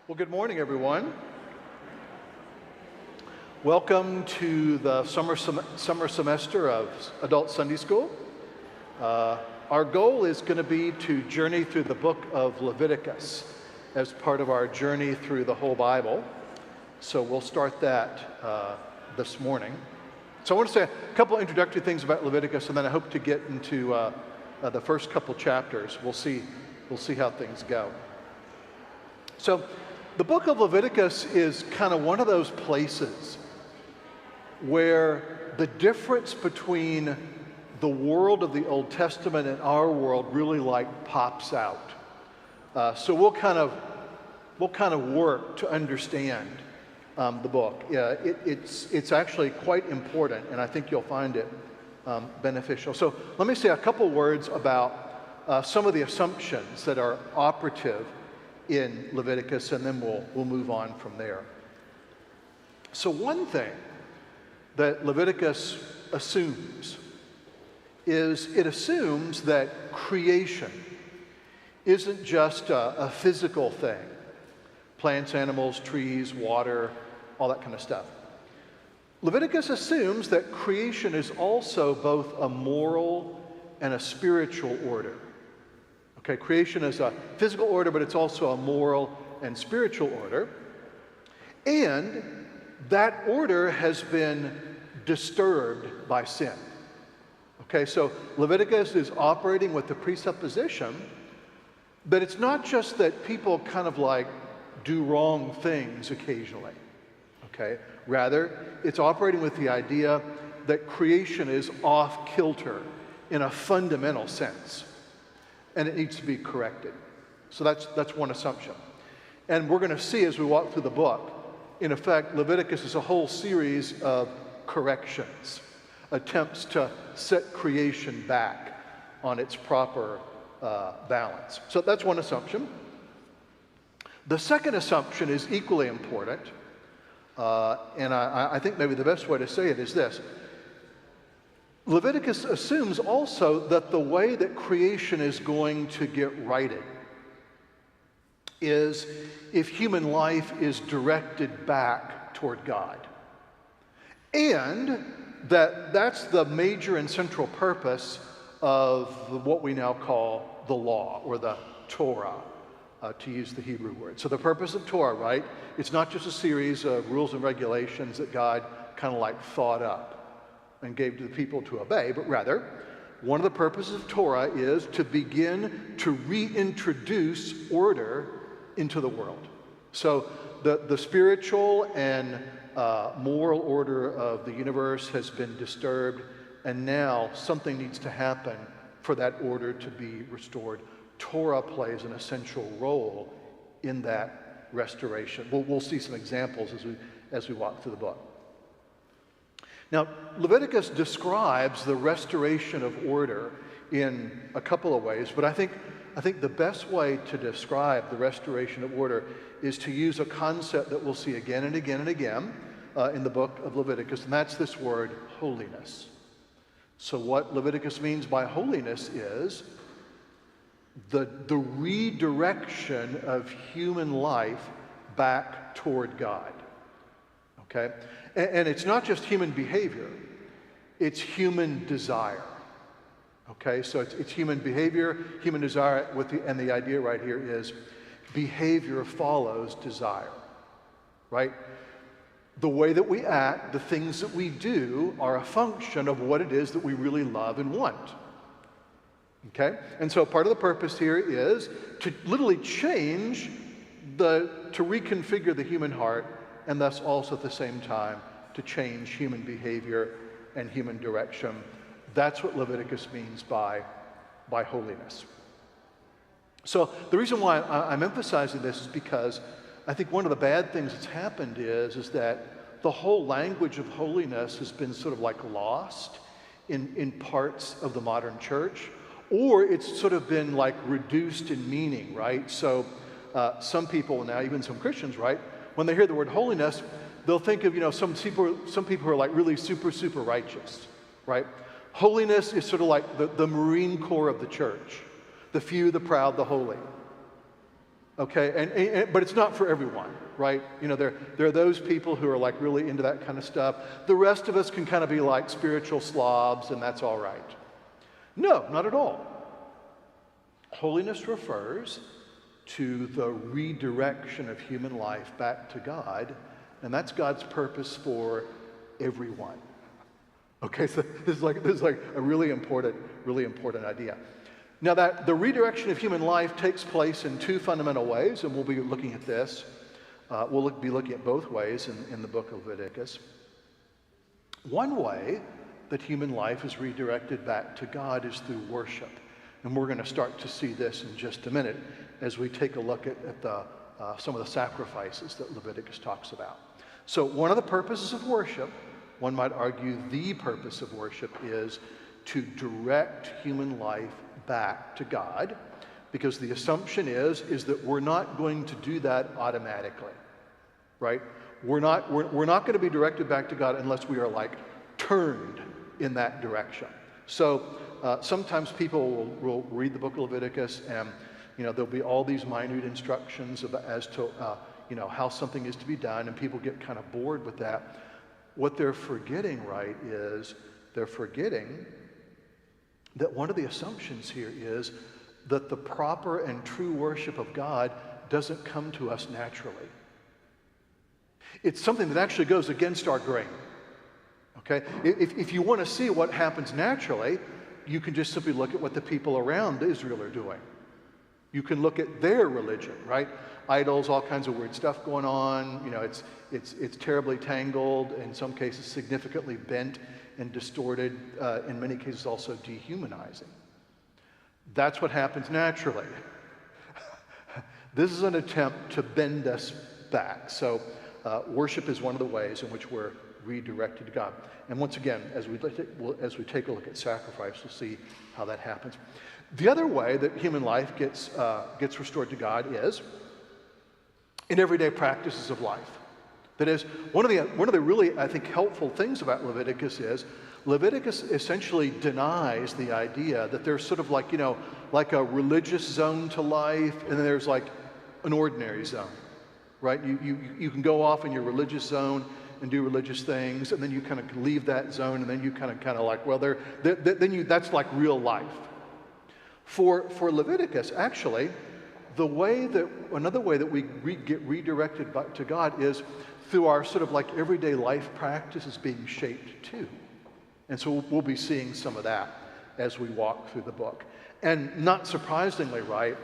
Well, good morning, everyone. Welcome to the summer semester of Adult Sunday School. Our goal is going to be to journey through the book of Leviticus as part of our journey through the whole Bible. So we'll start that this morning. So I want to say a couple of introductory things about Leviticus, and then I hope to get into the first couple chapters. We'll see how things go. So the book of Leviticus is kind of one of those places where the difference between the world of the Old Testament and our world really pops out. So we'll kind of work to understand the book. It's actually quite important, and I think you'll find it beneficial. So let me say a couple words about some of the assumptions that are operative in Leviticus, and then we'll move on from there. So one thing that Leviticus assumes is it assumes that creation isn't just a physical thing. Plants, animals, trees, water, all that kind of stuff. Leviticus assumes that creation is also both a moral and a spiritual order. Okay, creation is a physical order, but it's also a moral and spiritual order. And that order has been disturbed by sin. Okay, so Leviticus is operating with the presupposition that it's not just that people kind of do wrong things occasionally. Okay, rather it's operating with the idea that creation is off kilter in a fundamental sense, and it needs to be corrected. So that's one assumption. And we're going to see as we walk through the book, in effect, Leviticus is a whole series of corrections, attempts to set creation back on its proper balance. So that's one assumption. The second assumption is equally important, and I think maybe the best way to say it is this. Leviticus assumes also that the way that creation is going to get righted is if human life is directed back toward God. And that's the major and central purpose of what we now call the law, or the Torah, to use the Hebrew word. So the purpose of Torah, right? It's not just a series of rules and regulations that God kind of thought up and gave to the people to obey, but rather, one of the purposes of Torah is to begin to reintroduce order into the world. So the spiritual and moral order of the universe has been disturbed, and now something needs to happen for that order to be restored. Torah plays an essential role in that restoration. We'll see some examples as we walk through the book. Now, Leviticus describes the restoration of order in a couple of ways, but I think the best way to describe the restoration of order is to use a concept that we'll see again and again and again in the book of Leviticus, and that's this word, holiness. So what Leviticus means by holiness is the redirection of human life back toward God. Okay? And it's not just human behavior, it's human desire. Okay, so it's human behavior, human desire, and the idea right here is behavior follows desire, right? The way that we act, the things that we do are a function of what it is that we really love and want. Okay, and so part of the purpose here is to literally change to reconfigure the human heart, and thus also at the same time to change human behavior and human direction. That's what Leviticus means by holiness. So the reason why I'm emphasizing this is because I think one of the bad things that's happened is that the whole language of holiness has been sort of lost in parts of the modern church, or it's sort of been reduced in meaning, right? So some people now, even some Christians, right, when they hear the word holiness, they'll think of, some people who are really super, super righteous, right? Holiness is sort of the Marine Corps of the church, the few, the proud, the holy. Okay, but it's not for everyone, right? You know, there are those people who are like really into that kind of stuff. The rest of us can kind of be like spiritual slobs, and that's all right. No, not at all. Holiness refers to the redirection of human life back to God, and that's God's purpose for everyone. Okay, so this is like a really important idea. Now, that the redirection of human life takes place in two fundamental ways, and we'll be looking at this. We'll be looking at both ways in the book of Leviticus. One way that human life is redirected back to God is through worship. And we're going to start to see this in just a minute as we take a look at some of the sacrifices that Leviticus talks about. So one of the purposes of worship, one might argue the purpose of worship, is to direct human life back to God, because the assumption is that we're not going to do that automatically, right? We're not going to be directed back to God unless we are like turned in that direction. So sometimes people will read the book of Leviticus, and there'll be all these minute instructions as to how something is to be done, and people get kind of bored with that. What they're forgetting, right, is they're forgetting that one of the assumptions here is that the proper and true worship of God doesn't come to us naturally. It's something that actually goes against our grain. Okay? If you want to see what happens naturally, you can just simply look at what the people around Israel are doing. You can look at their religion, right? Idols, all kinds of weird stuff going on. It's terribly tangled, in some cases significantly bent and distorted, in many cases also dehumanizing. That's what happens naturally. This is an attempt to bend us back. So worship is one of the ways in which we're redirected to God. And once again, as we take a look at sacrifice, we'll see how that happens. The other way that human life gets restored to God is in everyday practices of life. That is, one of the really, I think, helpful things about Leviticus is Leviticus essentially denies the idea that there's sort of like a religious zone to life, and then there's like an ordinary zone, right? You can go off in your religious zone and do religious things, and then you kind of leave that zone, and then you kind of like, well, that's like real life. For Leviticus, actually, another way that we get redirected back to God is through our sort of like everyday life practices being shaped too. And so we'll be seeing some of that as we walk through the book. And not surprisingly, right,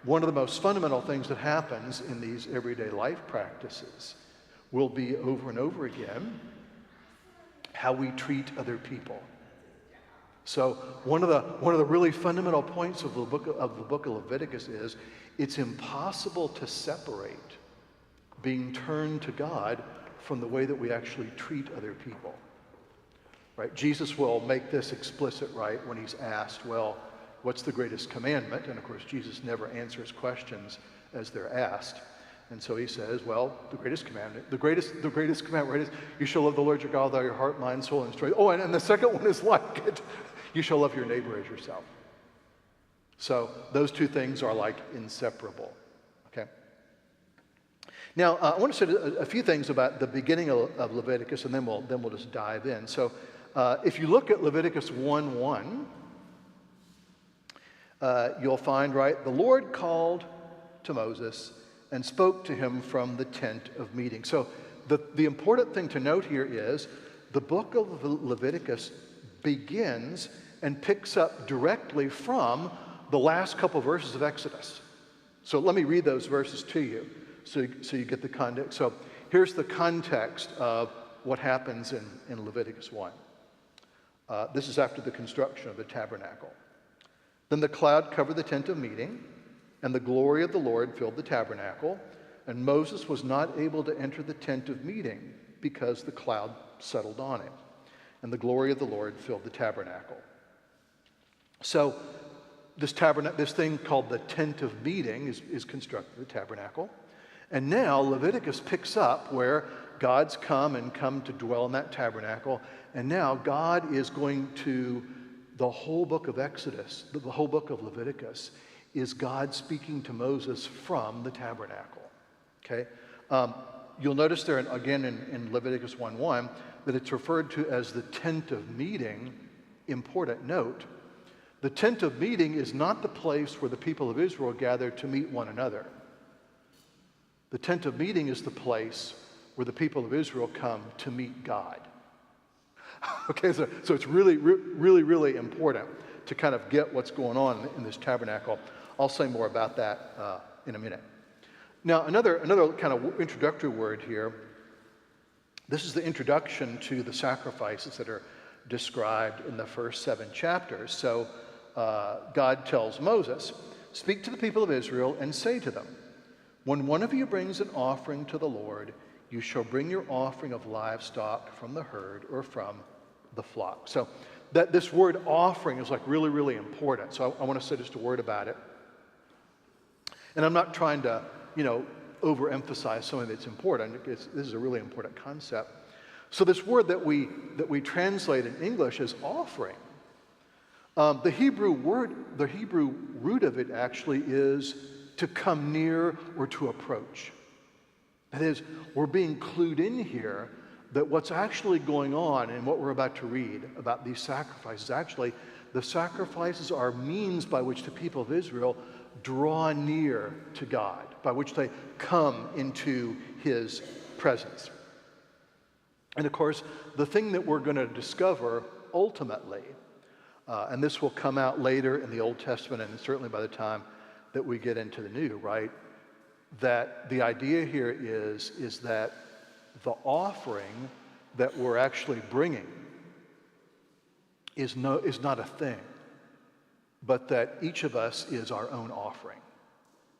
one of the most fundamental things that happens in these everyday life practices will be over and over again how we treat other people. So one of the really fundamental points of the book of Leviticus is it's impossible to separate being turned to God from the way that we actually treat other people. Right? Jesus will make this explicit, right, when he's asked, well, what's the greatest commandment? And of course, Jesus never answers questions as they're asked. And so he says, well, the greatest commandment right, is you shall love the Lord your God with all your heart, mind, soul, and strength. Oh, and the second one is like it. You shall love your neighbor as yourself. So those two things are like inseparable. Okay. Now, I want to say a few things about the beginning of Leviticus, and then we'll just dive in. So if you look at Leviticus 1:1, you'll find, right, the Lord called to Moses and spoke to him from the tent of meeting. So the important thing to note here is the book of Leviticus begins and picks up directly from the last couple verses of Exodus. So let me read those verses to you so you get the context. So here's the context of what happens in Leviticus 1. This is after the construction of the tabernacle. Then the cloud covered the tent of meeting, and the glory of the Lord filled the tabernacle, and Moses was not able to enter the tent of meeting because the cloud settled on it, and the glory of the Lord filled the tabernacle. So this thing called the tent of meeting is constructed, the tabernacle. And now Leviticus picks up where God's come to dwell in that tabernacle. And now God is going to, the whole book of Exodus, the whole book of Leviticus, is God speaking to Moses from the tabernacle. Okay? You'll notice there, again in Leviticus 1:1, that it's referred to as the tent of meeting. Important note, the tent of meeting is not the place where the people of Israel gather to meet one another. The tent of meeting is the place where the people of Israel come to meet God. Okay, so it's really, really important to kind of get what's going on in this tabernacle. I'll say more about that in a minute. Now, another kind of introductory word here. This is the introduction to the sacrifices that are described in the first 7 chapters. So God tells Moses, "Speak to the people of Israel and say to them, when one of you brings an offering to the Lord, you shall bring your offering of livestock from the herd or from the flock." So that this word offering is like really, really important. So I want to say just a word about it. And I'm not trying to, overemphasize something that's important. This is a really important concept. So this word that we translate in English as offering, the Hebrew root of it actually is to come near or to approach. That is, we're being clued in here that what's actually going on and what we're about to read about these sacrifices, actually, the sacrifices are means by which the people of Israel draw near to God, by which they come into his presence. And of course, the thing that we're going to discover ultimately, and this will come out later in the Old Testament and certainly by the time that we get into the New, right? That the idea here is that the offering that we're actually bringing is not a thing, but that each of us is our own offering,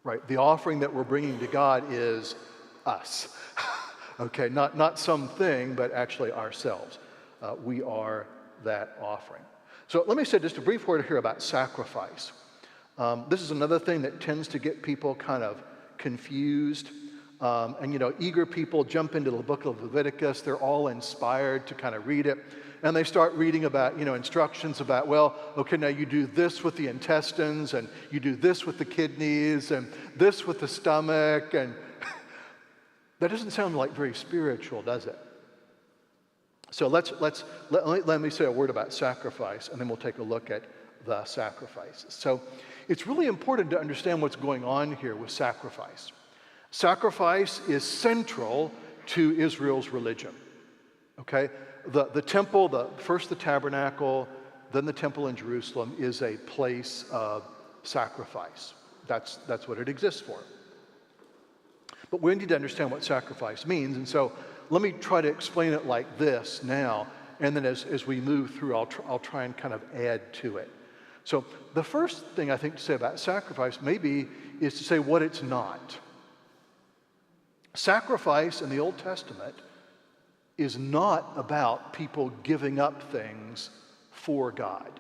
right? The offering that we're bringing to God is us, okay? Not something, but actually ourselves. We are that offering. So let me say just a brief word here about sacrifice. This is another thing that tends to get people kind of confused. And eager people jump into the book of Leviticus. They're all inspired to kind of read it. And they start reading about, instructions about, well, okay, now you do this with the intestines, and you do this with the kidneys, and this with the stomach. And that doesn't sound like very spiritual, does it? So let me say a word about sacrifice, and then we'll take a look at the sacrifices. So it's really important to understand what's going on here with sacrifice. Sacrifice is central to Israel's religion, okay? The temple, first the tabernacle, then the temple in Jerusalem is a place of sacrifice. That's what it exists for. But we need to understand what sacrifice means, and so let me try to explain it like this now, and then as we move through, I'll try and kind of add to it. So the first thing I think to say about sacrifice maybe is to say what it's not. Sacrifice in the Old Testament is not about people giving up things for God.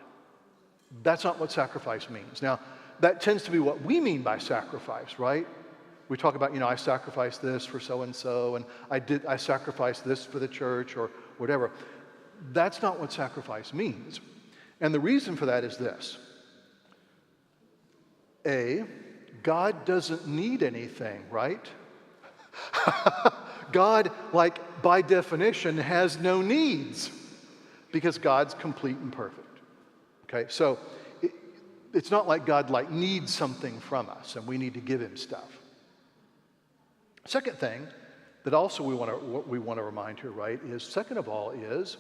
That's not what sacrifice means. Now, that tends to be what we mean by sacrifice, right? We talk about, I sacrificed this for so-and-so, and I sacrificed this for the church or whatever. That's not what sacrifice means. And the reason for that is this. God doesn't need anything, right? God, by definition, has no needs because God's complete and perfect. Okay, so it's not like God needs something from us and we need to give him stuff. Second thing that also we want to remind here, right, is second of all is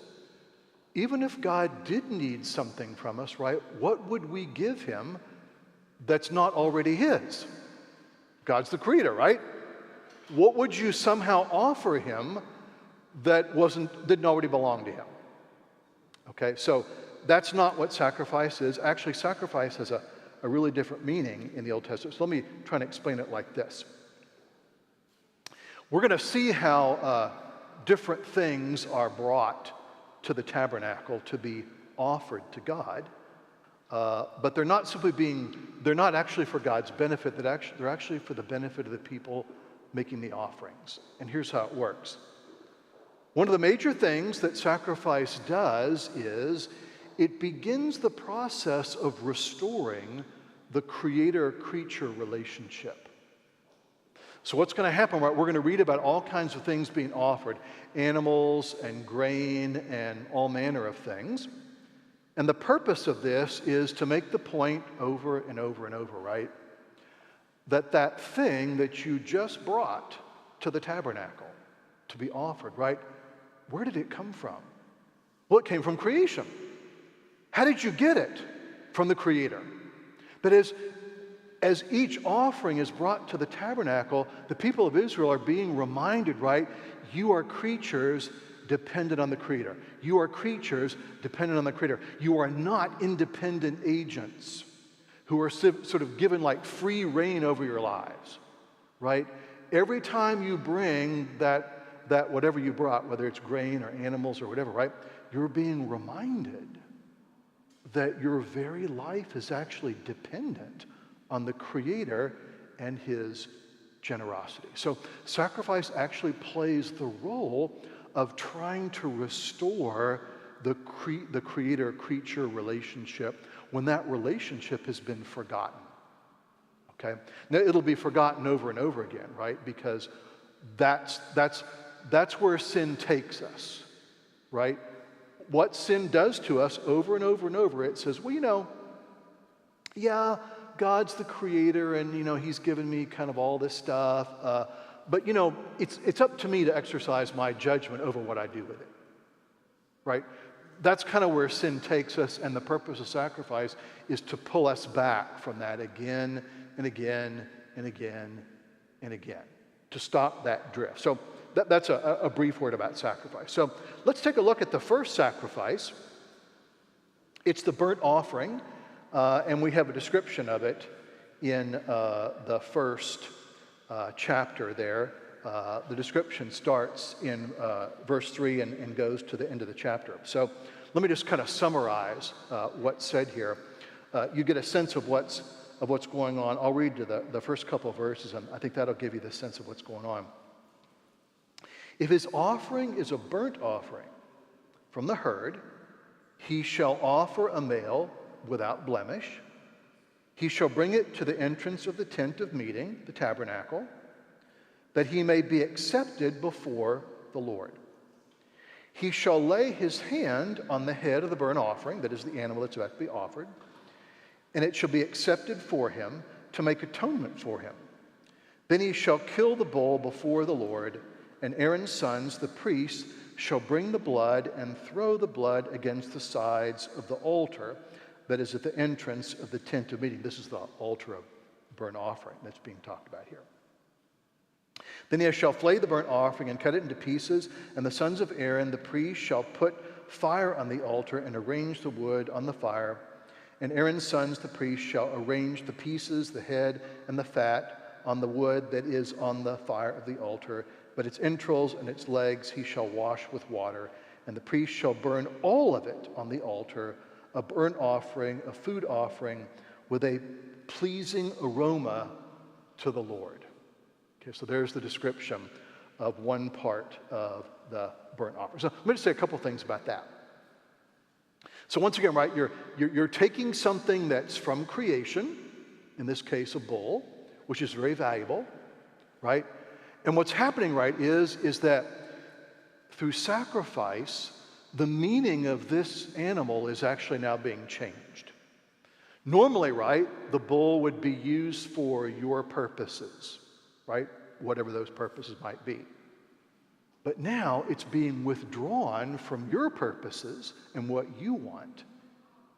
even if God did need something from us, right, what would we give him that's not already his? God's the creator, right? What would you somehow offer him that didn't already belong to him? Okay, so that's not what sacrifice is. Actually, sacrifice has a really different meaning in the Old Testament. So let me try and explain it like this. We're going to see how different things are brought to the tabernacle to be offered to God, but they're not actually for God's benefit. They're actually for the benefit of the people making the offerings. And here's how it works. One of the major things that sacrifice does is it begins the process of restoring the creator-creature relationship. So what's going to happen, right? We're going to read about all kinds of things being offered, animals and grain and all manner of things. And the purpose of this is to make the point over and over and over, right? That thing that you just brought to the tabernacle to be offered, right? Where did it come from? Well, it came from creation. How did you get it? From the Creator. But as each offering is brought to the tabernacle, the people of Israel are being reminded, right? You are creatures dependent on the Creator. You are creatures dependent on the Creator. You are not independent agents who are sort of given like free reign over your lives, right? Every time you bring that whatever you brought, whether it's grain or animals or whatever, right? You're being reminded that your very life is actually dependent on the Creator and His generosity. So sacrifice actually plays the role of trying to restore the creator-creature relationship when that relationship has been forgotten. Okay? Now it'll be forgotten over and over again, right? Because that's where sin takes us, right? What sin does to us over and over and over, it says, well, yeah, God's the Creator and, He's given me kind of all this stuff. But, it's up to me to exercise my judgment over what I do with it, right? That's kind of where sin takes us, and the purpose of sacrifice is to pull us back from that again and again and again and again, to stop that drift. So that's a brief word about sacrifice. So let's take a look at the first sacrifice. It's the burnt offering, and we have a description of it in the first chapter there. The description starts in verse 3 and goes to the end of the chapter. So let me just kind of summarize what's said here. You get a sense of what's going on. I'll read to the first couple of verses, and I think that'll give you the sense of what's going on. If his offering is a burnt offering from the herd, he shall offer a male without blemish. He shall bring it to the entrance of the tent of meeting, the tabernacle, that he may be accepted before the Lord. He shall lay his hand on the head of the burnt offering, that is the animal that's about to be offered, and it shall be accepted for him to make atonement for him. Then he shall kill the bull before the Lord, and Aaron's sons, the priests, shall bring the blood and throw the blood against the sides of the altar that is at the entrance of the tent of meeting. This is the altar of burnt offering that's being talked about here. Then he shall flay the burnt offering and cut it into pieces, and the sons of Aaron, the priest, shall put fire on the altar and arrange the wood on the fire. And Aaron's sons, the priests, shall arrange the pieces, the head, and the fat on the wood that is on the fire of the altar. But its entrails and its legs he shall wash with water, and the priest shall burn all of it on the altar, a burnt offering, a food offering, with a pleasing aroma to the Lord. Okay, so there's the description of one part of the burnt offering. So let me just say a couple things about that. So once again, right, you're taking something that's from creation, in this case a bull, which is very valuable, right? And what's happening, right, is that through sacrifice, the meaning of this animal is actually now being changed. Normally, right, the bull would be used for your purposes, right? Whatever those purposes might be. But now it's being withdrawn from your purposes and what you want.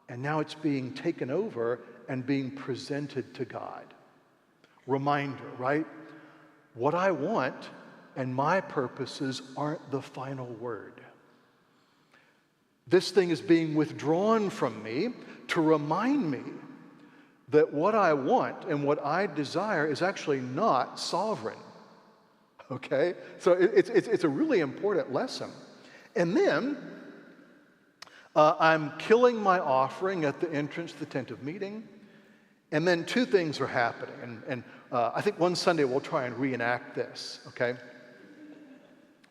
And now it's being taken over and being presented to God. Reminder, right? What I want and my purposes aren't the final word. This thing is being withdrawn from me to remind me that what I want and what I desire is actually not sovereign. Okay? So it's a really important lesson. And then I'm killing my offering at the entrance to the tent of meeting. And then two things are happening. And I think one Sunday we'll try and reenact this. Okay?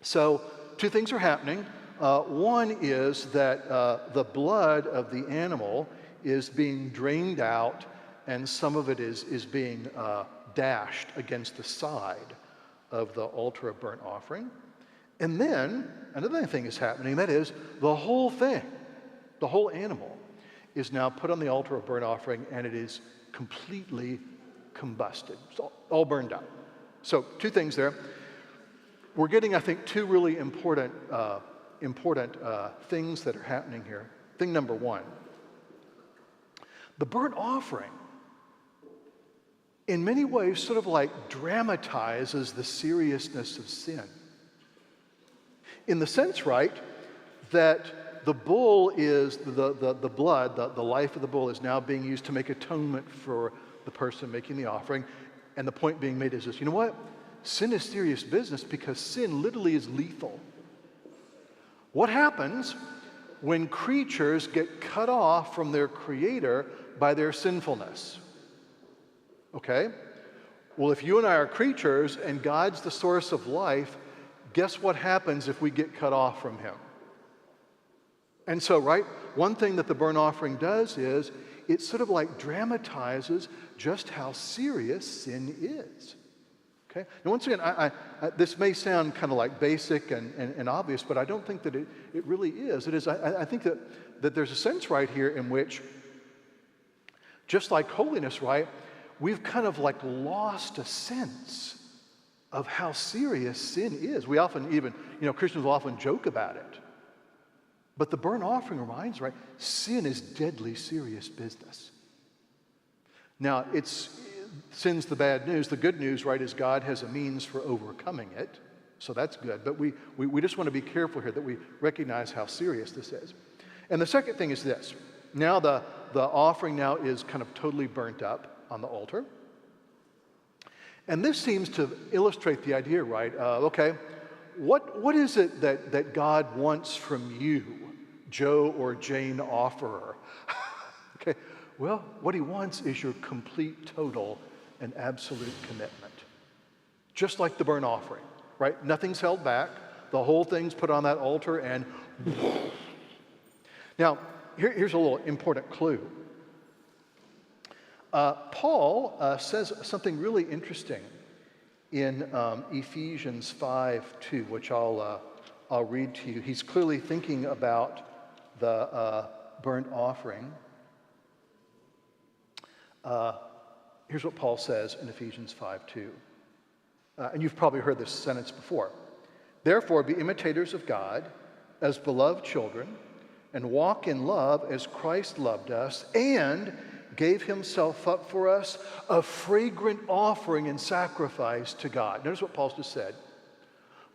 So two things are happening. One is that the blood of the animal is being drained out, and some of it is being dashed against the side of the altar of burnt offering. And then another thing is happening, that is the whole thing, the whole animal, is now put on the altar of burnt offering, and it is completely combusted. It's all burned up. So two things there. We're getting, I think, two really important things that are happening here. Thing number one, the burnt offering in many ways sort of like dramatizes the seriousness of sin. In the sense, right, that the bull is, the blood, the life of the bull is now being used to make atonement for the person making the offering. And the point being made is this, you know what? Sin is serious business because sin literally is lethal. What happens when creatures get cut off from their creator by their sinfulness? Okay? Well, if you and I are creatures and God's the source of life, guess what happens if we get cut off from him? And so, right, one thing that the burnt offering does is it sort of like dramatizes just how serious sin is. Okay? Now, once again, this may sound kind of like basic and obvious, but I don't think that it really is. It is. I think that there's a sense right here in which, just like holiness, right, we've kind of like lost a sense of how serious sin is. We often even, Christians will often joke about it. But the burnt offering reminds, right, sin is deadly serious business. Now, sin's the bad news. The good news, right, is God has a means for overcoming it. So that's good. But we just want to be careful here that we recognize how serious this is. And the second thing is this. Now the offering now is kind of totally burnt up on the altar. And this seems to illustrate the idea, right? Okay, what is it that God wants from you, Joe or Jane offerer? Okay, well, what he wants is your complete, total, and absolute commitment. Just like the burnt offering, right? Nothing's held back. The whole thing's put on that altar, and now, here's a little important clue. Paul says something really interesting in Ephesians 5:2, which I'll read to you. He's clearly thinking about the burnt offering. Here's what Paul says in Ephesians 5:2. And you've probably heard this sentence before. Therefore, be imitators of God as beloved children, and walk in love as Christ loved us and gave himself up for us, a fragrant offering and sacrifice to God. Notice what Paul's just said.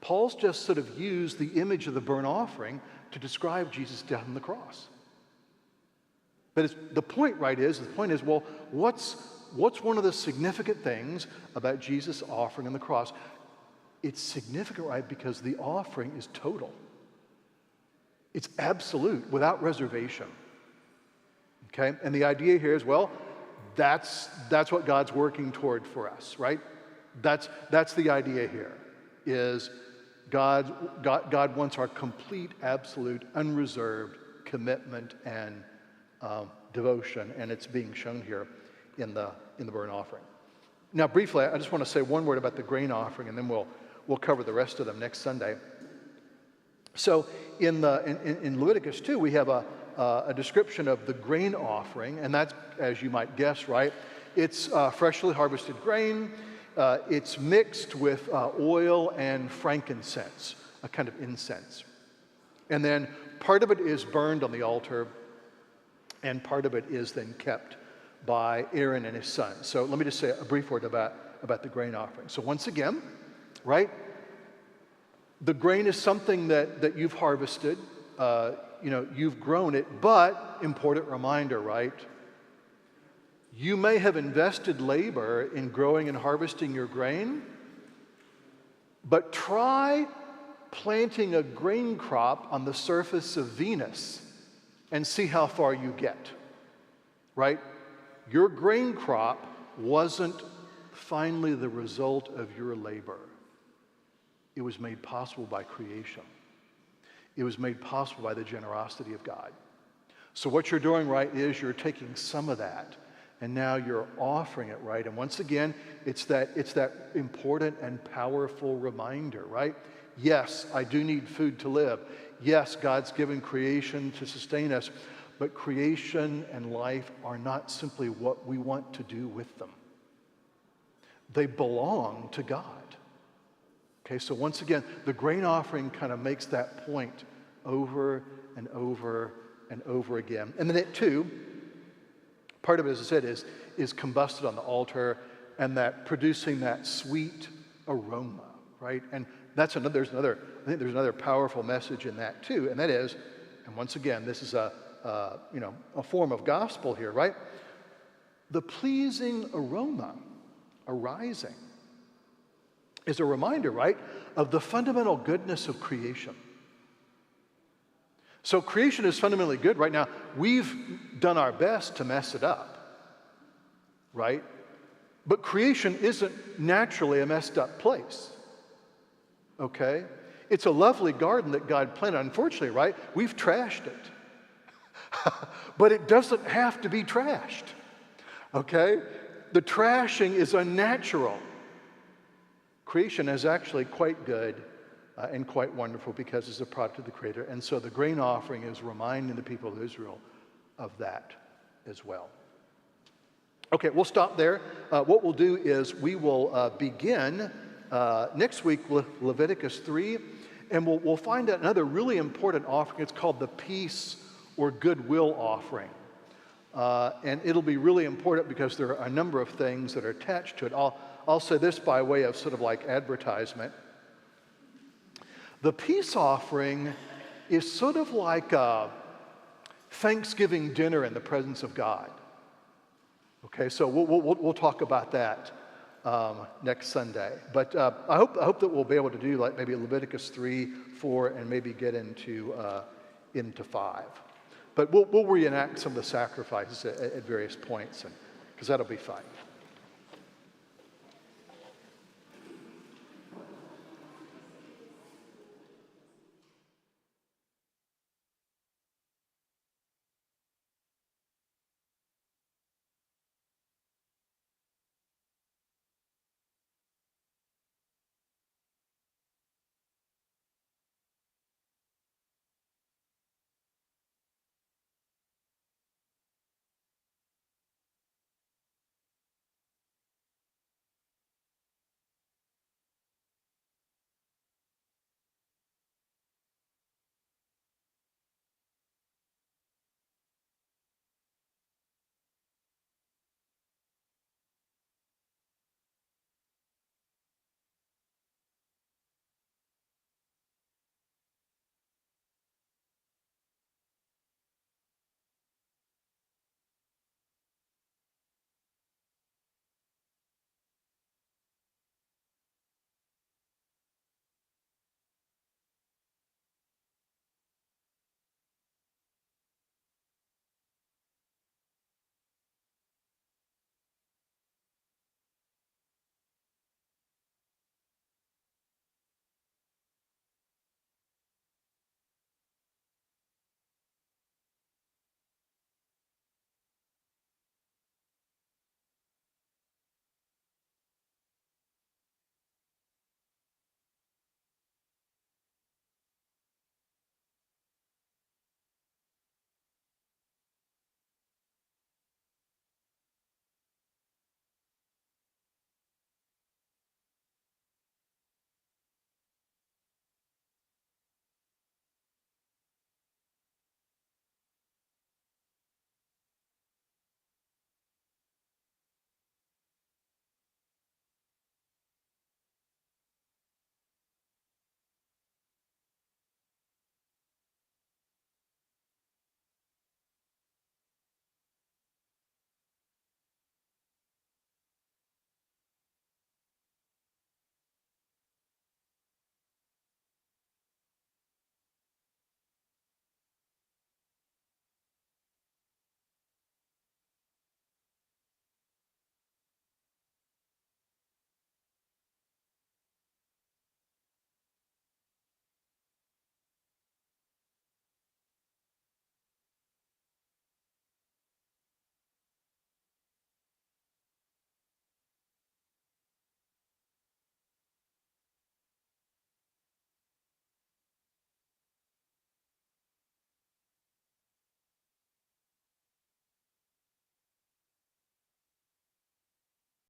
Paul's just sort of used the image of the burnt offering to describe Jesus' death on the cross. But the point is, well, what's one of the significant things about Jesus' offering on the cross? It's significant, right, because the offering is total. It's absolute, without reservation. Okay? And the idea here is, well, that's what God's working toward for us, right? That's the idea here, is God wants our complete, absolute, unreserved commitment and devotion, and it's being shown here in the burnt offering. Now, briefly, I just want to say one word about the grain offering, and then we'll cover the rest of them next Sunday. So in Leviticus 2, we have a description of the grain offering, and that's, as you might guess, right? It's freshly harvested grain. It's mixed with oil and frankincense, a kind of incense. And then part of it is burned on the altar, and part of it is then kept by Aaron and his sons. So let me just say a brief word about the grain offering. So once again, right, the grain is something that you've harvested, you've grown it, but, important reminder, right, you may have invested labor in growing and harvesting your grain, but try planting a grain crop on the surface of Venus and see how far you get, right? Your grain crop wasn't finally the result of your labor. It was made possible by creation. It was made possible by the generosity of God. So what you're doing, right, is you're taking some of that and now you're offering it, right? And once again, it's that important and powerful reminder, right? Yes, I do need food to live. Yes, God's given creation to sustain us, but creation and life are not simply what we want to do with them. They belong to God. Okay, so once again, the grain offering kind of makes that point over and over and over again. And then it too, part of it, as I said, is combusted on the altar, and that producing that sweet aroma, right? And I think there's another powerful message in that too, and that is, and once again, this is a form of gospel here, right? The pleasing aroma arising is a reminder, right, of the fundamental goodness of creation. So creation is fundamentally good. Right now, we've done our best to mess it up, right? But creation isn't naturally a messed up place, okay? It's a lovely garden that God planted. Unfortunately, right, we've trashed it. But it doesn't have to be trashed, okay? The trashing is unnatural. Creation is actually quite good and quite wonderful because it's a product of the Creator. And so the grain offering is reminding the people of Israel of that as well. Okay, we'll stop there. What we'll do is we will begin next week with Leviticus 3, and we'll find out another really important offering. It's called the peace or goodwill offering. And it'll be really important because there are a number of things that are attached to it. I'll say this by way of sort of like advertisement. The peace offering is sort of like a Thanksgiving dinner in the presence of God. Okay, so we'll talk about that next Sunday. But I hope that we'll be able to do like maybe Leviticus 3, 4, and maybe get into 5. But we'll reenact some of the sacrifices at various points, because that'll be fun.